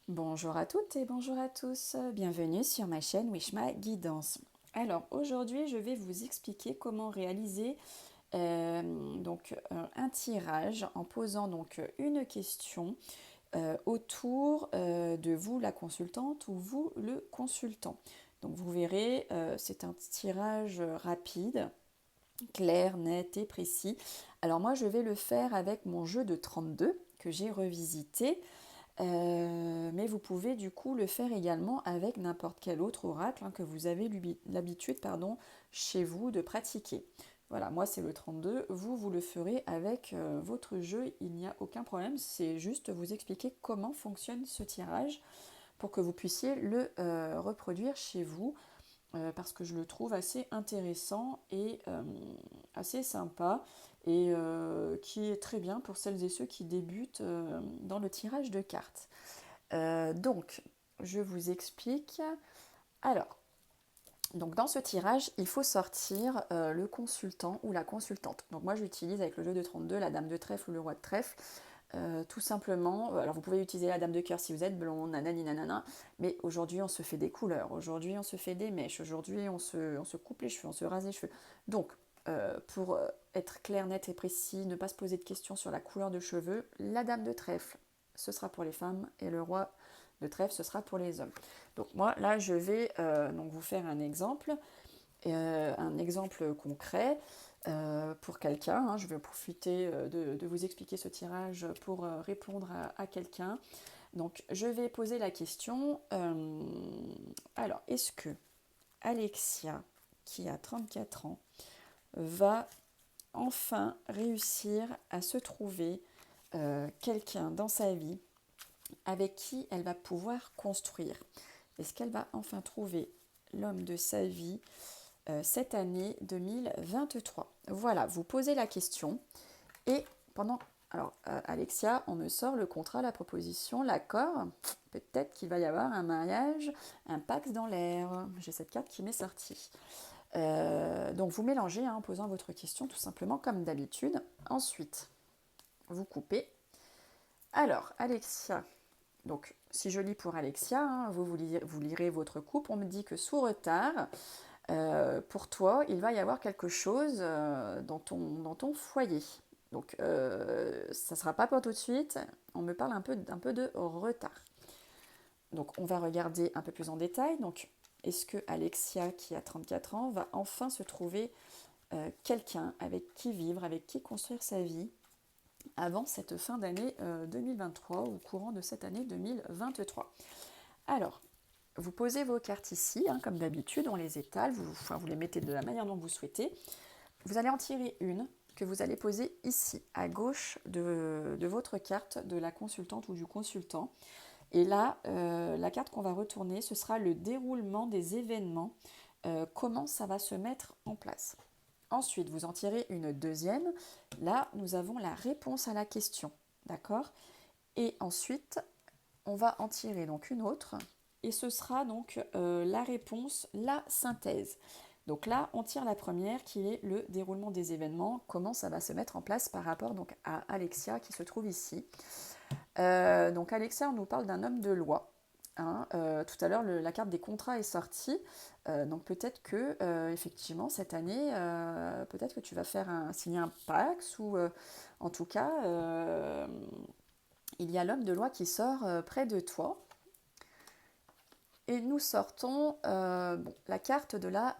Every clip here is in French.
Bonjour à toutes et bonjour à tous, bienvenue sur ma chaîne Wishma Guidance. Alors aujourd'hui je vais vous expliquer comment réaliser un tirage en posant donc une question autour de vous la consultante ou vous le consultant. Donc vous verrez, c'est un tirage rapide, clair, net et précis. Alors moi je vais le faire avec mon jeu de 32 que j'ai revisité. Mais vous pouvez du coup le faire également avec n'importe quel autre oracle que vous avez l'habitude chez vous de pratiquer. Voilà, moi c'est le 32, vous le ferez avec votre jeu, il n'y a aucun problème, c'est juste vous expliquer comment fonctionne ce tirage pour que vous puissiez le reproduire chez vous, parce que je le trouve assez intéressant et assez sympa et qui est très bien pour celles et ceux qui débutent dans le tirage de cartes. Donc, je vous explique. Alors, donc dans ce tirage, il faut sortir le consultant ou la consultante. Donc moi, j'utilise avec le jeu de 32 la dame de trèfle ou le roi de trèfle. Tout simplement, alors vous pouvez utiliser la dame de cœur si vous êtes blond, nanani nanana, mais aujourd'hui on se fait des couleurs, aujourd'hui on se fait des mèches, aujourd'hui on se coupe les cheveux, on se rase les cheveux. Donc, pour être clair, net et précis, ne pas se poser de questions sur la couleur de cheveux, la dame de trèfle, ce sera pour les femmes, et le roi de trèfle, ce sera pour les hommes. Donc moi, là, je vais donc vous faire un exemple concret pour quelqu'un. Je vais profiter de vous expliquer ce tirage pour répondre à quelqu'un. Donc, je vais poser la question. Alors, est-ce que Alexia, qui a 34 ans, va enfin réussir à se trouver quelqu'un dans sa vie avec qui elle va pouvoir construire? Est-ce qu'elle va enfin trouver l'homme de sa vie cette année 2023? Voilà, vous posez la question et pendant... Alors, Alexia, on me sort le contrat, la proposition, l'accord. Peut-être qu'il va y avoir un mariage, un pax dans l'air. J'ai cette carte qui m'est sortie. Donc, vous mélangez en posant votre question tout simplement comme d'habitude. Ensuite, vous coupez. Alors, Alexia, donc si je lis pour Alexia, vous lirez votre couple. On me dit que sous retard, pour toi, il va y avoir quelque chose dans ton foyer. Donc, ça ne sera pas pour tout de suite. On me parle un peu de retard. Donc, on va regarder un peu plus en détail. Donc, est-ce que Alexia, qui a 34 ans, va enfin se trouver quelqu'un avec qui vivre, avec qui construire sa vie avant cette fin d'année 2023 ou courant de cette année 2023? Alors, vous posez vos cartes ici, comme d'habitude, on les étale, vous les mettez de la manière dont vous souhaitez. Vous allez en tirer une que vous allez poser ici, à gauche de votre carte de la consultante ou du consultant. Et là, la carte qu'on va retourner, ce sera le déroulement des événements, comment ça va se mettre en place. Ensuite, vous en tirez une deuxième. Là, nous avons la réponse à la question. D'accord? Et ensuite, on va en tirer donc une autre. Et ce sera donc la réponse, la synthèse. Donc là, on tire la première qui est le déroulement des événements, comment ça va se mettre en place par rapport donc à Alexia qui se trouve ici. Donc Alexia, on nous parle d'un homme de loi. Tout à l'heure, la carte des contrats est sortie. Donc peut-être que, effectivement, cette année, peut-être que tu vas signer un Pax ou en tout cas, il y a l'homme de loi qui sort près de toi. Et nous sortons la carte de la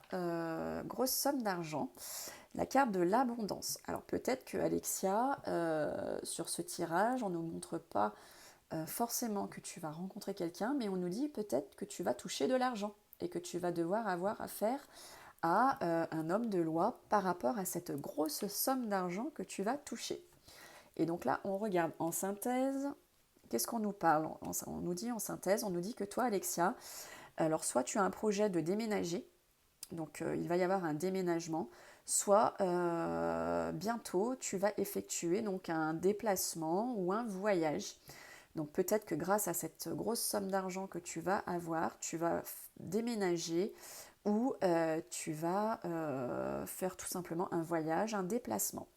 grosse somme d'argent, la carte de l'abondance. Alors peut-être que Alexia, sur ce tirage, on ne nous montre pas forcément que tu vas rencontrer quelqu'un, mais on nous dit peut-être que tu vas toucher de l'argent et que tu vas devoir avoir affaire à un homme de loi par rapport à cette grosse somme d'argent que tu vas toucher. Et donc là, on regarde en synthèse. Qu'est-ce qu'on nous parle? On nous dit en synthèse, on nous dit que toi, Alexia, alors soit tu as un projet de déménager, donc il va y avoir un déménagement, soit bientôt tu vas effectuer donc un déplacement ou un voyage. Donc peut-être que grâce à cette grosse somme d'argent que tu vas avoir, tu vas déménager ou tu vas faire tout simplement un voyage, un déplacement.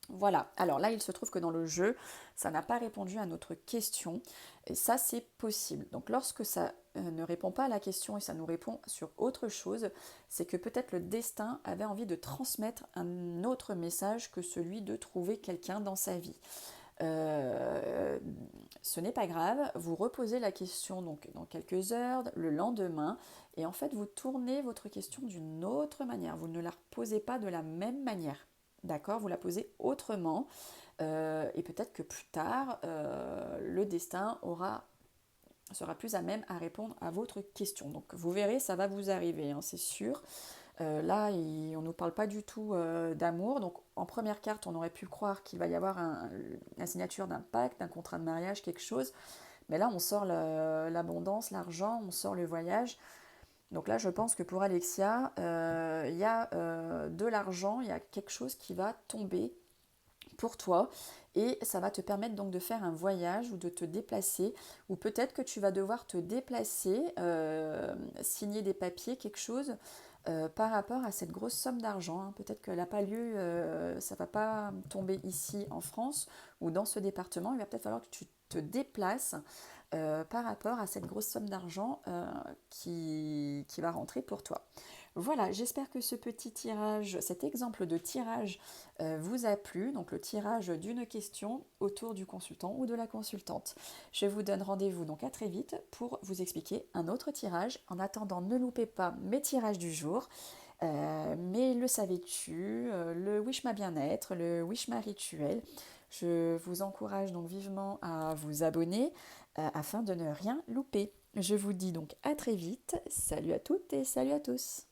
Voilà, alors là il se trouve que dans le jeu, ça n'a pas répondu à notre question, et ça c'est possible. Donc lorsque ça ne répond pas à la question et ça nous répond sur autre chose, c'est que peut-être le destin avait envie de transmettre un autre message que celui de trouver quelqu'un dans sa vie. Euh, Ce n'est pas grave, vous reposez la question donc dans quelques heures, le lendemain, et en fait vous tournez votre question d'une autre manière, vous ne la reposez pas de la même manière. D'accord, vous la posez autrement et peut-être que plus tard, le destin sera plus à même à répondre à votre question. Donc vous verrez, ça va vous arriver, hein, c'est sûr. Là, on ne nous parle pas du tout d'amour. Donc en première carte, on aurait pu croire qu'il va y avoir la signature d'un pacte, d'un contrat de mariage, quelque chose. Mais là, on sort l'abondance, l'argent, on sort le voyage. Donc là, je pense que pour Alexia, il y a de l'argent, il y a quelque chose qui va tomber pour toi et ça va te permettre donc de faire un voyage ou de te déplacer ou peut-être que tu vas devoir te déplacer, signer des papiers, quelque chose par rapport à cette grosse somme d'argent, hein. Peut-être qu'elle n'a pas lieu, ça ne va pas tomber ici en France ou dans ce département, il va peut-être falloir que tu te déplaces par rapport à cette grosse somme d'argent qui va rentrer pour toi. Voilà, j'espère que ce petit tirage, cet exemple de tirage vous a plu, donc le tirage d'une question autour du consultant ou de la consultante. Je vous donne rendez-vous donc à très vite pour vous expliquer un autre tirage. En attendant, ne loupez pas mes tirages du jour. Mais le savais-tu, le Wish Ma Bien-être, le Wish Ma Rituel. Je vous encourage donc vivement à vous abonner afin de ne rien louper. Je vous dis donc à très vite. Salut à toutes et salut à tous.